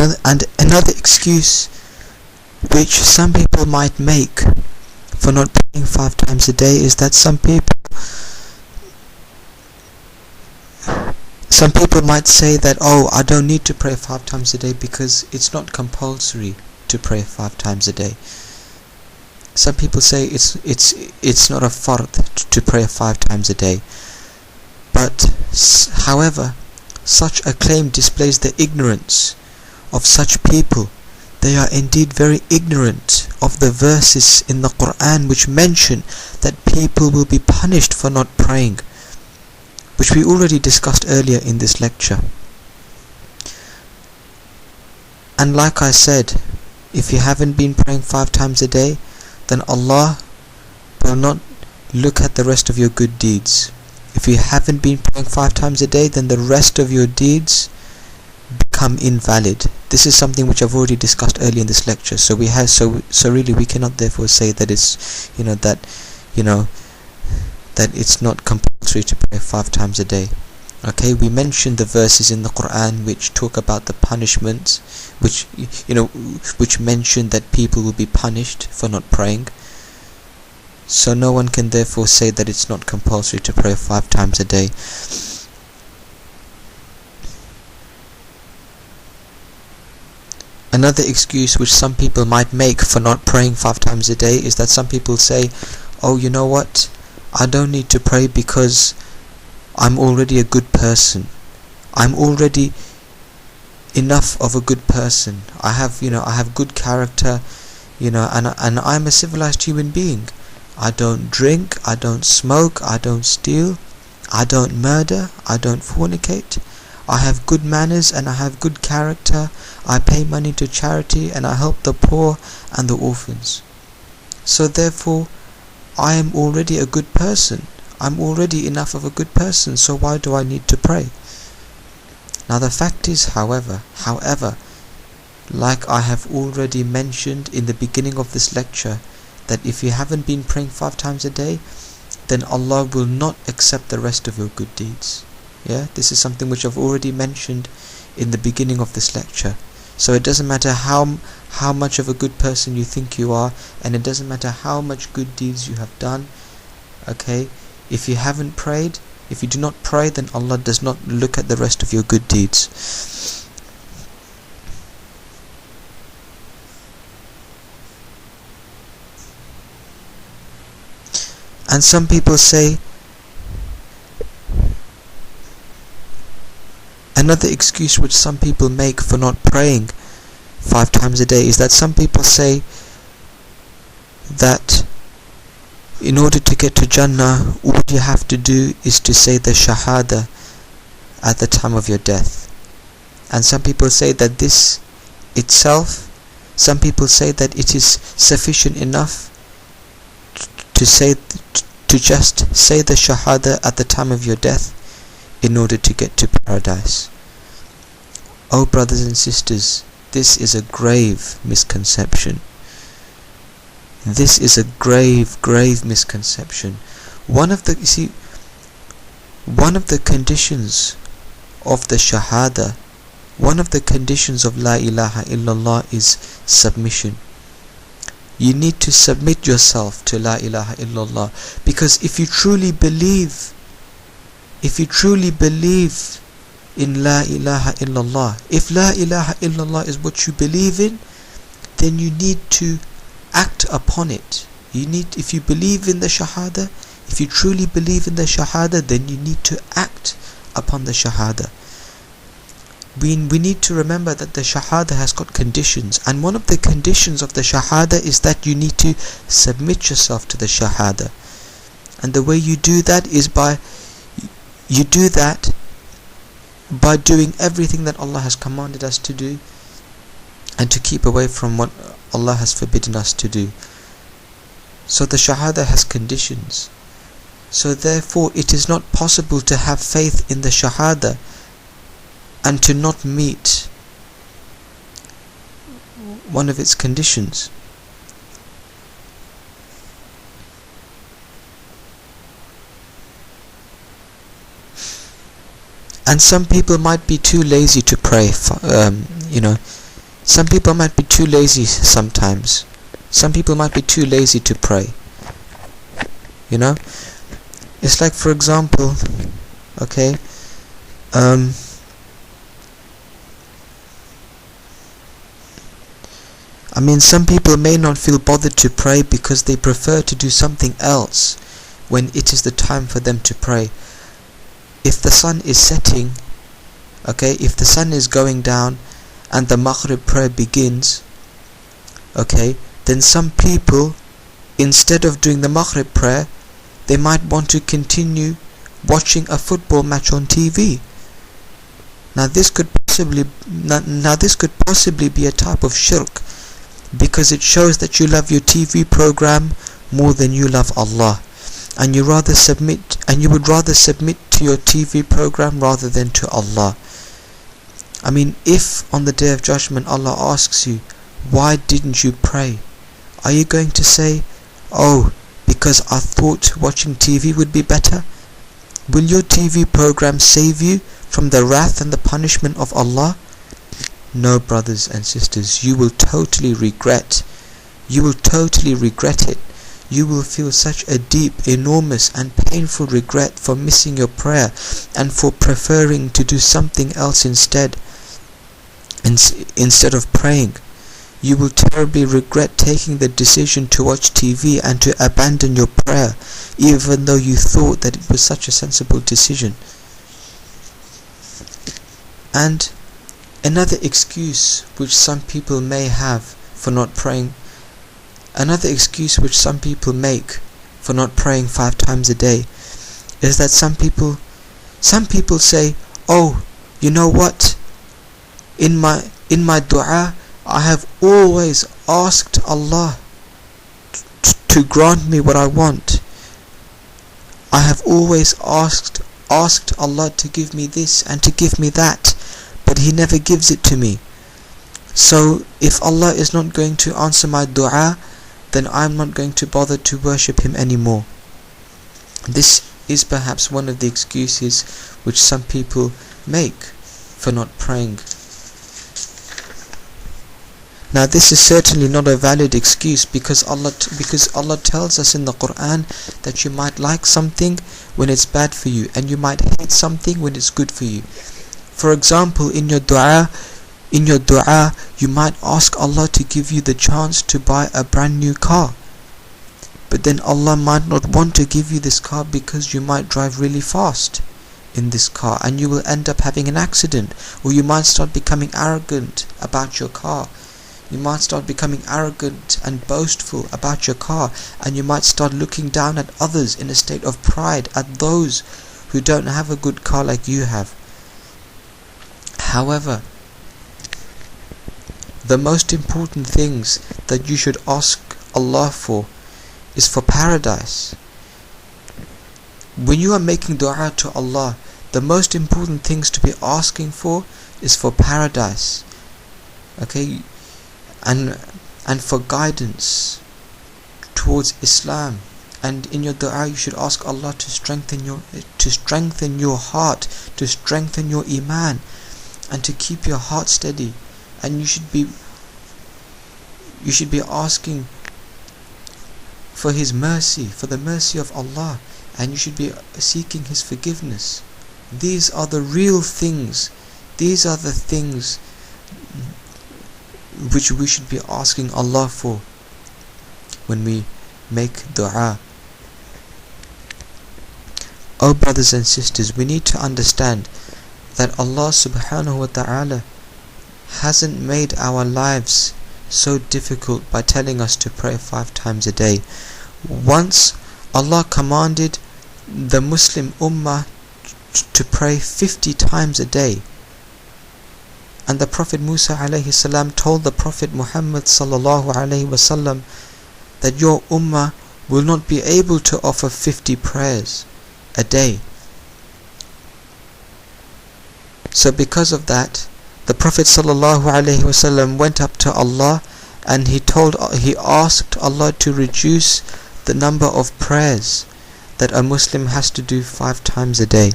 And another excuse which some people might make for not praying 5 times a day is that some people might say that, oh, I don't need to pray 5 times a day because it's not compulsory to pray 5 times a day. Some people say it's not a fard to pray 5 times a day. But however, such a claim displays the ignorance of such people. They are indeed very ignorant of the verses in the Quran which mention that people will be punished for not praying, which we already discussed earlier in this lecture. And like I said, if you haven't been praying 5 times a day, then Allah will not look at the rest of your good deeds. If you haven't been praying 5 times a day, then the rest of your deeds become invalid. This is something which I've already discussed earlier in this lecture. So really we cannot therefore say that it's that it's not compulsory to pray 5 times a day. Okay, we mentioned the verses in the Quran which talk about the punishments, which mention that people will be punished for not praying. So no one can therefore say that it's not compulsory to pray 5 times a day. Another excuse which some people might make for not praying 5 times a day is that some people say, oh, you know what, I don't need to pray because I'm already a good person. I'm already enough of a good person. I have good character, and I'm a civilized human being. I don't drink, I don't smoke, I don't steal, I don't murder, I don't fornicate. I have good manners and I have good character. I pay money to charity and I help the poor and the orphans. So therefore, I am already a good person. I'm already enough of a good person, so why do I need to pray? Now the fact is, however, like I have already mentioned in the beginning of this lecture, that if you haven't been praying 5 times a day, then Allah will not accept the rest of your good deeds. Yeah, this is something which I've already mentioned in the beginning of this lecture. So it doesn't matter how much of a good person you think you are, and it doesn't matter how much good deeds you have done. Okay, if you haven't prayed, if you do not pray, then Allah does not look at the rest of your good deeds. And some people say, another excuse which some people make for not praying 5 times a day is that some people say that in order to get to Jannah, all you have to do is to say the Shahada at the time of your death. And some people say that this itself, some people say that it is sufficient enough to just say the Shahada at the time of your death in order to get to paradise. Oh brothers and sisters, this is a grave misconception. This is a grave misconception. One of the conditions of the Shahada, one of the conditions of La ilaha illallah is submission. You need to submit yourself to La ilaha illallah, because if you truly believe in La ilaha illallah, if La ilaha illallah is what you believe in, then you need to act upon it. If you believe in the Shahada, if you truly believe in the Shahada, then you need to act upon the Shahada. We need to remember that the Shahada has got conditions, and one of the conditions of the Shahada is that you need to submit yourself to the Shahada. And the way you do that is by doing everything that Allah has commanded us to do, and to keep away from what Allah has forbidden us to do. So the Shahada has conditions. So therefore it is not possible to have faith in the Shahada and to not meet one of its conditions. And some people might be too lazy to pray, Some people might be too lazy sometimes. Some people might be too lazy to pray. You know? It's like, for example, okay, I mean, some people may not feel bothered to pray because they prefer to do something else when it is the time for them to pray. If the sun is setting, okay, if the sun is going down and the Maghrib prayer begins, okay, then some people, instead of doing the Maghrib prayer, they might want to continue watching a football match on TV. Now this could possibly be a type of shirk, because it shows that you love your TV program more than you love Allah, and you would rather submit to your TV program rather than to Allah. I mean, if on the Day of Judgment Allah asks you, why didn't you pray? Are you going to say, oh, because I thought watching TV would be better? Will your TV program save you from the wrath and the punishment of Allah? No, brothers and sisters, you will totally regret. You will totally regret it. You will feel such a deep, enormous and painful regret for missing your prayer and for preferring to do something else instead of praying. You will terribly regret taking the decision to watch TV and to abandon your prayer, even though you thought that it was such a sensible decision. And another excuse which some people may have for not praying, another excuse which some people make for not praying 5 times a day, is that some people say, oh, you know what, in my dua I have always asked Allah to grant me what I want. I have always asked Allah to give me this and to give me that, but He never gives it to me. So if Allah is not going to answer my dua, then I'm not going to bother to worship Him anymore. This is perhaps one of the excuses which some people make for not praying. Now this is certainly not a valid excuse, because Allah tells us in the Quran that you might like something when it's bad for you, and you might hate something when it's good for you. For example, in your dua you might ask Allah to give you the chance to buy a brand new car, but then Allah might not want to give you this car because you might drive really fast in this car and you will end up having an accident, or you might start becoming arrogant about your car. You might start becoming arrogant and boastful about your car, and you might start looking down at others in a state of pride, at those who don't have a good car like you have. However, the most important things that you should ask Allah for is for paradise. When you are making dua to Allah, the most important things to be asking for is for paradise, okay, and for guidance towards Islam. And in your dua you should ask Allah to strengthen your heart, to strengthen your iman, and to keep your heart steady. And you should be asking for His mercy, for the mercy of Allah, and you should be seeking His forgiveness. These are the real things. These are the things which we should be asking Allah for when we make dua. Oh brothers and sisters, we need to understand that Allah subhanahu wa ta'ala hasn't made our lives so difficult by telling us to pray 5 times a day. Once Allah commanded the Muslim ummah to pray 50 times a day, and the Prophet Musa alayhi salam told the Prophet Muhammad sallallahu alayhi wasallam that your ummah will not be able to offer 50 prayers a day. So because of that, the Prophet sallallahu alayhi wasallam went up to Allah and he asked Allah to reduce the number of prayers that a Muslim has to do 5 times a day.